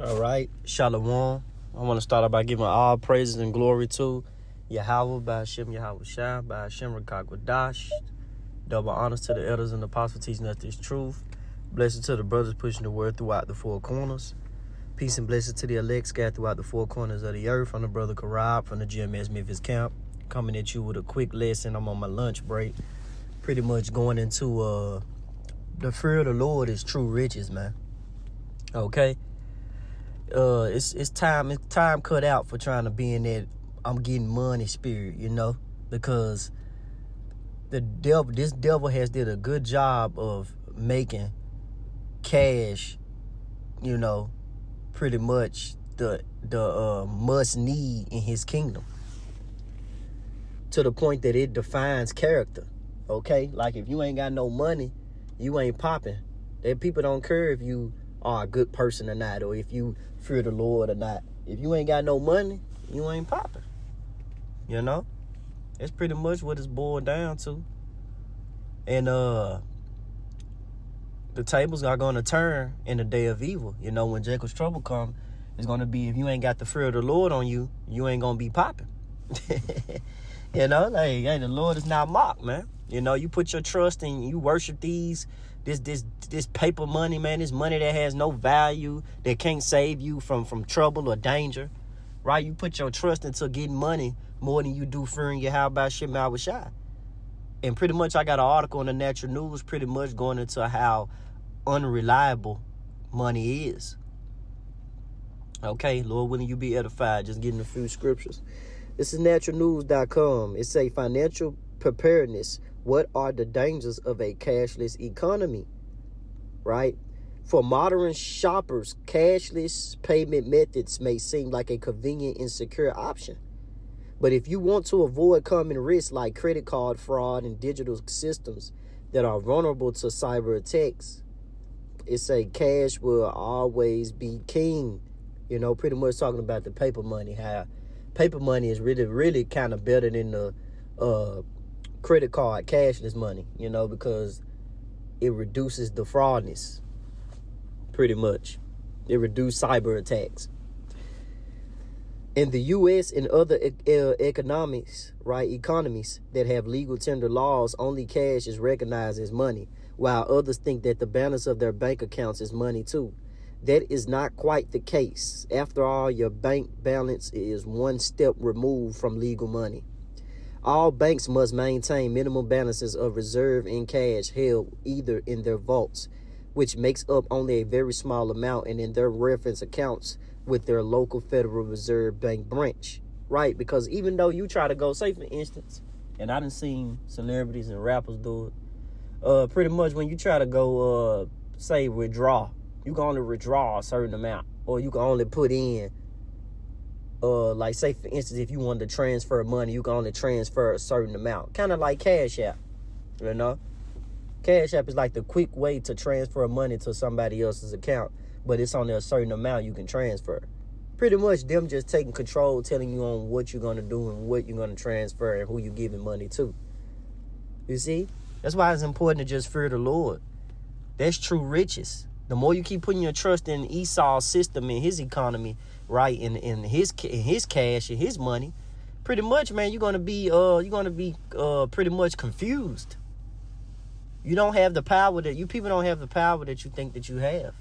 All right, Shalom. I want to start out by giving all praises and glory to Yahweh, by Hashem Yahweh Shai, by Hashem Rakakwadash. Double honors to the elders and the apostles teaching us this truth. Blessings to the brothers pushing the word throughout the four corners. Peace and blessings to the elect scattered throughout the four corners of the earth. I'm the brother Karab from the GMS Memphis camp, coming at you with a quick lesson. I'm on my lunch break. Pretty much going into the fear of the Lord is true riches, man. Okay? It's time cut out for trying to be in that I'm getting money spirit, because this devil has did a good job of making cash, pretty much the must need in his kingdom, to the point that it defines character. Okay, like if you ain't got no money, you ain't popping. That people don't care if you are a good person or not, or if you fear the Lord or not. If you ain't got no money, you ain't popping. That's pretty much what it's boiled down to. And the tables are going to turn in the day of evil. When Jacob's trouble come, it's going to be, if you ain't got the fear of the Lord on you, you ain't going to be popping. Hey, the Lord is not mocked, man. You put your trust in, you worship this paper money, man, this money that has no value, that can't save you from trouble or danger, right? You put your trust into getting money more than you do fearing Yahweh Shem Yahweh Shai. And pretty much I got an article in the Natural News pretty much going into how unreliable money is. Okay, Lord willing you be edified, just getting a few scriptures. This is naturalnews.com. It say financial preparedness. What are the dangers of a cashless economy? Right? For modern shoppers, cashless payment methods may seem like a convenient and secure option. But if you want to avoid common risks like credit card fraud and digital systems that are vulnerable to cyber attacks, it say cash will always be king. Pretty much talking about the paper money, how paper money is really, really kind of better than the credit card cashless money, because it reduces the fraudness. Pretty much. It reduces cyber attacks. In the U.S. and other economies that have legal tender laws, only cash is recognized as money, while others think that the balance of their bank accounts is money too. That is not quite the case. After all, your bank balance is one step removed from legal money. All banks must maintain minimum balances of reserve in cash held either in their vaults, which makes up only a very small amount, and in their reference accounts with their local Federal Reserve Bank branch. Right? Because even though you try to go, say for instance, and I done seen celebrities and rappers do it, pretty much when you try to go, say withdraw, you can only withdraw a certain amount, or you can only put in, like say for instance, if you wanted to transfer money, you can only transfer a certain amount. Kind of like Cash App, Cash App is like the quick way to transfer money to somebody else's account, but it's only a certain amount you can transfer. Pretty much them just taking control, telling you on what you're going to do and what you're going to transfer and who you're giving money to. You see? That's why it's important to just fear the Lord. That's true riches. The more you keep putting your trust in Esau's system and his economy, right, in his cash and his money, pretty much, man, you're gonna be pretty much confused. You don't have the power that you people don't have the power that you think that you have.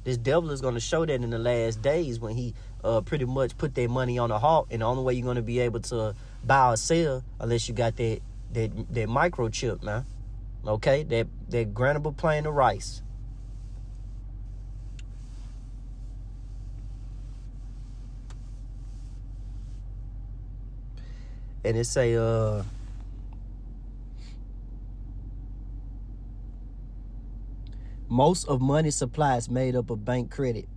This devil is gonna show that in the last days when he pretty much put their money on a halt, and the only way you're gonna be able to buy or sell unless you got that microchip, man. Okay, that grantable plane of rice. And it say, most of money supply is made up of bank credit.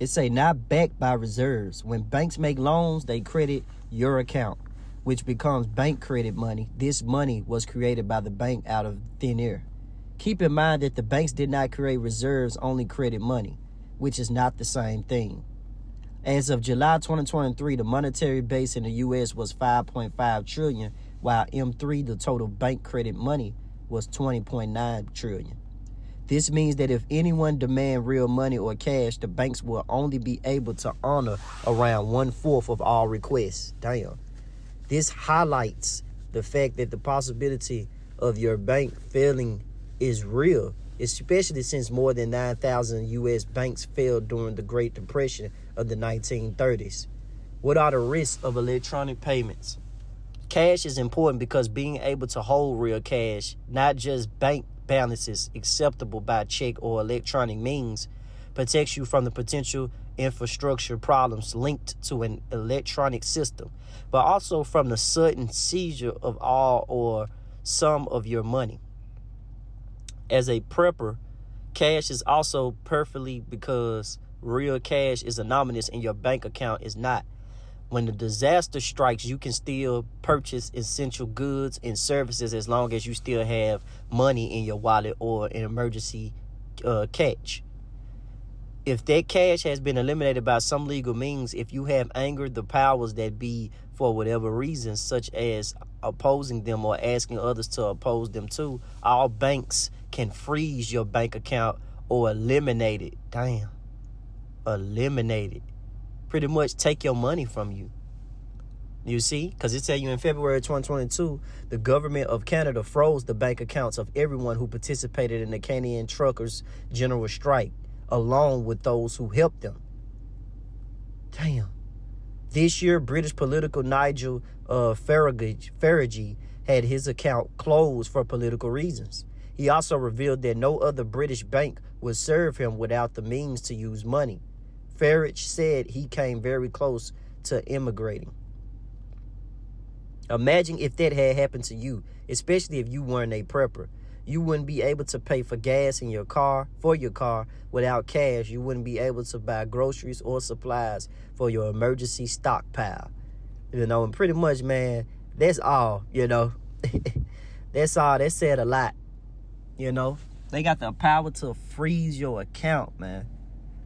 It say not backed by reserves. When banks make loans, they credit your account, which becomes bank credit money. This money was created by the bank out of thin air. Keep in mind that the banks did not create reserves, only credit money, which is not the same thing. As of July 2023, the monetary base in the U.S. was $5.5 trillion, while M3, the total bank credit money, was $20.9 trillion. This means that if anyone demand real money or cash, the banks will only be able to honor around 1/4 of all requests. Damn. This highlights the fact that the possibility of your bank failing is real, especially since more than 9,000 U.S. banks failed during the Great Depression of the 1930s. What are the risks of electronic payments? Cash is important because being able to hold real cash, not just bank balances acceptable by check or electronic means, protects you from the potential infrastructure problems linked to an electronic system, but also from the sudden seizure of all or some of your money. As a prepper, cash is also perfectly because real cash is anonymous and your bank account is not. When the disaster strikes, you can still purchase essential goods and services as long as you still have money in your wallet or an emergency catch. If that cash has been eliminated by some legal means, if you have angered the powers that be for whatever reason, such as opposing them or asking others to oppose them too, all banks can freeze your bank account or eliminate it. Damn. Eliminate it. Pretty much take your money from you. You see? Because it tell you in February 2022, the government of Canada froze the bank accounts of everyone who participated in the Canadian truckers' general strike, along with those who helped them. Damn. This year, British political Nigel Farage had his account closed for political reasons. He also revealed that no other British bank would serve him without the means to use money. Farage said he came very close to immigrating. Imagine if that had happened to you, especially if you weren't a prepper. You wouldn't be able to pay for gas in your car, without cash. You wouldn't be able to buy groceries or supplies for your emergency stockpile. And pretty much, man, that's all, That's all. That said a lot, They got the power to freeze your account, man.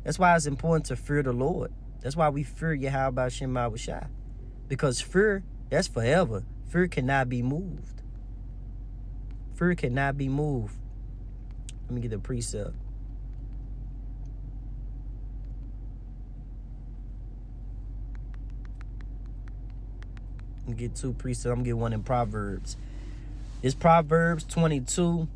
That's why it's important to fear the Lord. That's why we fear Yahweh Shem Shai. Because fear, that's forever. Fear cannot be moved. Fear cannot be moved. Let me get the precept. Let me get two precepts. I'm going to get one in Proverbs. It's Proverbs 22.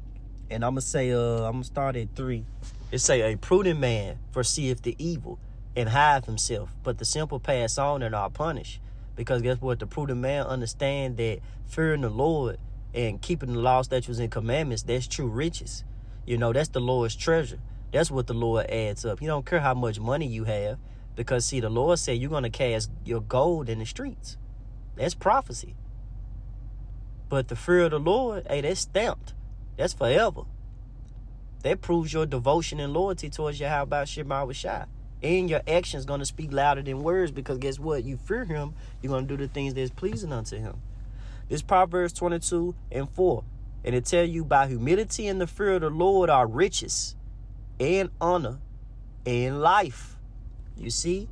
And I'm going to start at 3. It say, a prudent man foreseeth the evil and hide himself, but the simple pass on and are punished. Because guess what? The prudent man understand that fearing the Lord and keeping the law, statutes, and commandments, that's true riches. That's the Lord's treasure. That's what the Lord adds up. You don't care how much money you have, because, see, the Lord said you're going to cast your gold in the streets. That's prophecy. But the fear of the Lord, hey, that's stamped. That's forever. That proves your devotion and loyalty towards Yahweh Shem Shai. And your actions going to speak louder than words, because guess what? You fear him, you're going to do the things that's pleasing unto him. This Proverbs 22:4. And it tell you, by humility and the fear of the Lord are riches and honor and life. You see?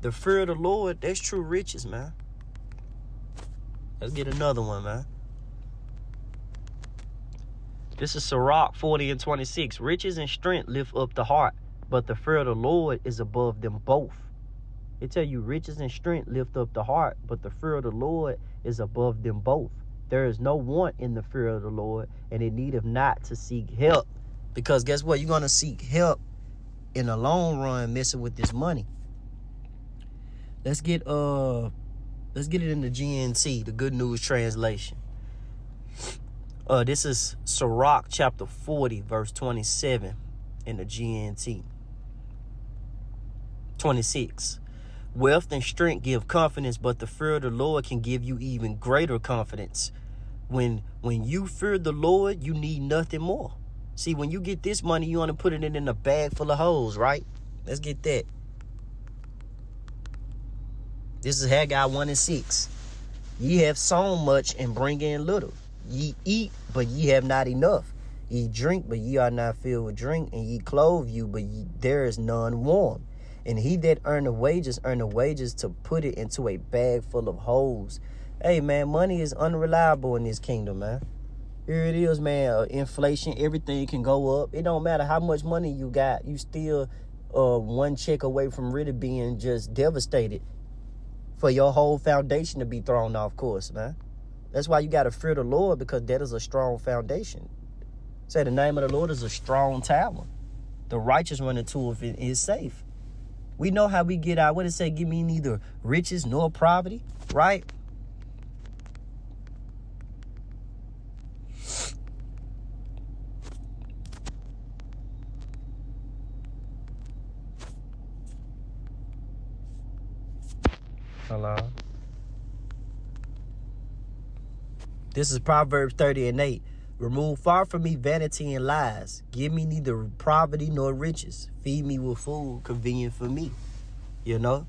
The fear of the Lord, that's true riches, man. Let's get another one, man. This is Sirach 40:26. Riches and strength lift up the heart, but the fear of the Lord is above them both. It tell you riches and strength lift up the heart, but the fear of the Lord is above them both. There is no want in the fear of the Lord, and it needeth not to seek help. Because guess what? You're going to seek help in the long run messing with this money. Let's get it in the GNT, the Good News Translation. This is Sirach chapter 40, verse 27 in the GNT. 26. Wealth and strength give confidence, but the fear of the Lord can give you even greater confidence. When you fear the Lord, you need nothing more. See, when you get this money, you want to put it in a bag full of holes, right? Let's get that. This is Haggai 1:6. Ye have sown much and bring in little. Ye eat, but ye have not enough. Ye drink, but ye are not filled with drink. And ye clothe you, but there is none warm. And he that earn the wages to put it into a bag full of holes. Hey, man, money is unreliable in this kingdom, man. Here it is, man. Inflation, everything can go up. It don't matter how much money you got. You still one check away from really being just devastated for your whole foundation to be thrown off course, man. That's why you got to fear the Lord, because that is a strong foundation. Say the name of the Lord is a strong tower. The righteous run into it is safe. We know how we get out. What it say? Give me neither riches nor poverty, right? Hello. This is Proverbs 30:8. Remove far from me vanity and lies. Give me neither poverty nor riches. Feed me with food convenient for me. You know?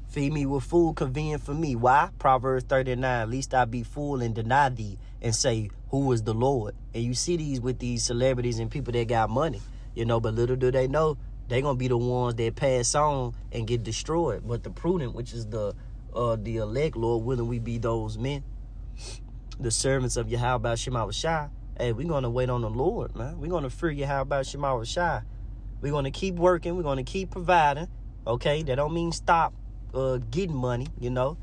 Feed me with food convenient for me. Why? Proverbs 39. Least I be full and deny thee and say, who is the Lord? And you see these with these celebrities and people that got money. You know, but little do they know, they going to be the ones that pass on and get destroyed. But the prudent, which is the elect, Lord willing, we be those men, the servants of Yahweh Shema Shai. Hey, we're going to wait on the Lord, man. We're going to fear Yahweh Shema Shai. We're going to keep working. We're going to keep providing. Okay? That don't mean stop getting money, you know,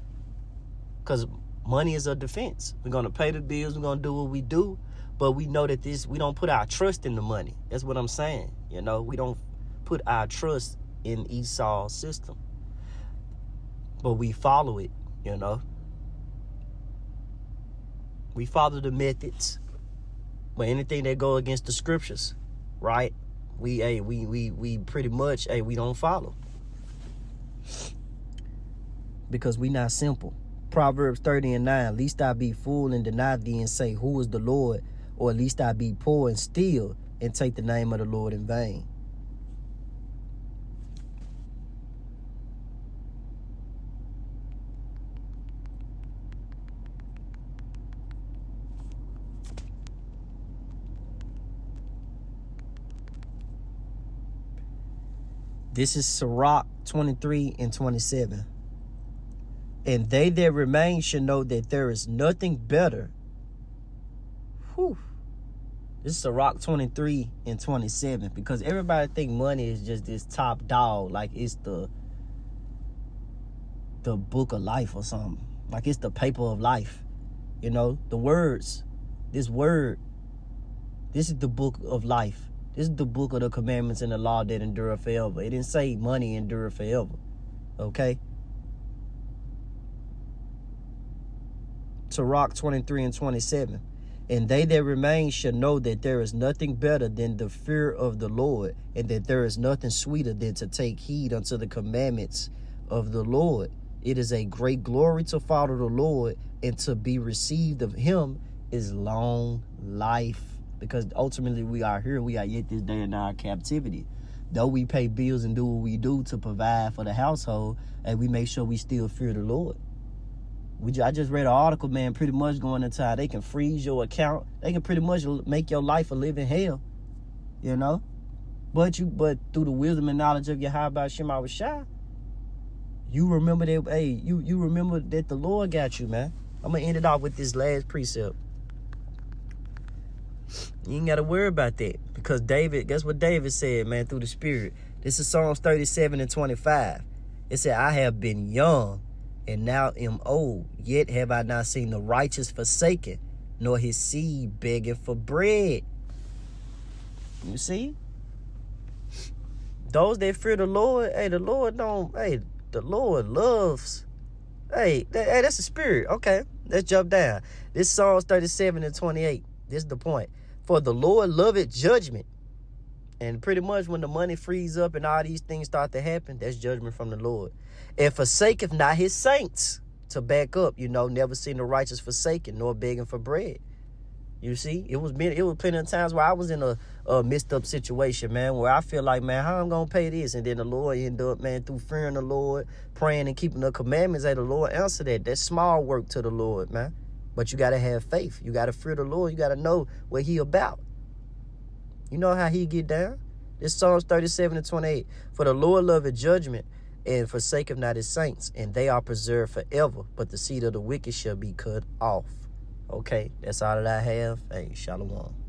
because money is a defense. We're going to pay the bills. We're going to do what we do. But we know that we don't put our trust in the money. That's what I'm saying. You know, we don't put our trust in Esau's system. But we follow it, you know. We follow the methods. But anything that go against the scriptures, right? We pretty much, we don't follow. Because we not simple. Proverbs 30:9. Least I be full and deny thee and say, who is the Lord? Or at least I be poor and steal and take the name of the Lord in vain. This is Sirach 23:27. And they that remain should know that there is nothing better. Whew. This is Sirach 23:27. Because everybody think money is just this top dog. Like it's the book of life or something. Like it's the paper of life. You know, the words. This word. This is the book of life. This is the book of the commandments and the law that endure forever. It didn't say money endure forever. Okay? Sirach 23:27. And they that remain shall know that there is nothing better than the fear of the Lord, and that there is nothing sweeter than to take heed unto the commandments of the Lord. It is a great glory to follow the Lord, and to be received of him is long life. Because ultimately we are here, we are yet this day in our captivity. Though we pay bills and do what we do to provide for the household, and we make sure we still fear the Lord. I just read an article, man, pretty much going into how they can freeze your account. They can pretty much make your life a living hell, you know. But through the wisdom and knowledge of Yahweh Shema Shai, you remember that. Hey, you remember that the Lord got you, man. I'm gonna end it off with this last precept. You ain't got to worry about that, because David, guess what David said, man, through the Spirit? This is Psalms 37:25. It said, I have been young and now am old, yet have I not seen the righteous forsaken, nor his seed begging for bread. You see? Those that fear the Lord, the Lord don't, the Lord loves. That's the Spirit. Okay, let's jump down. This Psalms 37:28. This is the point. For the Lord loveth judgment. And pretty much when the money frees up and all these things start to happen, that's judgment from the Lord. And forsaketh not his saints. To back up, never seen the righteous forsaken, nor begging for bread. You see, it was plenty of times where I was in a messed up situation, man, where I feel like, man, how I'm going to pay this? And then the Lord ended up, man, through fearing the Lord, praying and keeping the commandments, the Lord answered that. That's small work to the Lord, man. But you got to have faith. You got to fear the Lord. You got to know what he about. You know how he get down? This Psalms 37:28. For the Lord loveth judgment, and forsaketh not his saints, and they are preserved forever. But the seed of the wicked shall be cut off. Okay, that's all that I have. Hey, shalom.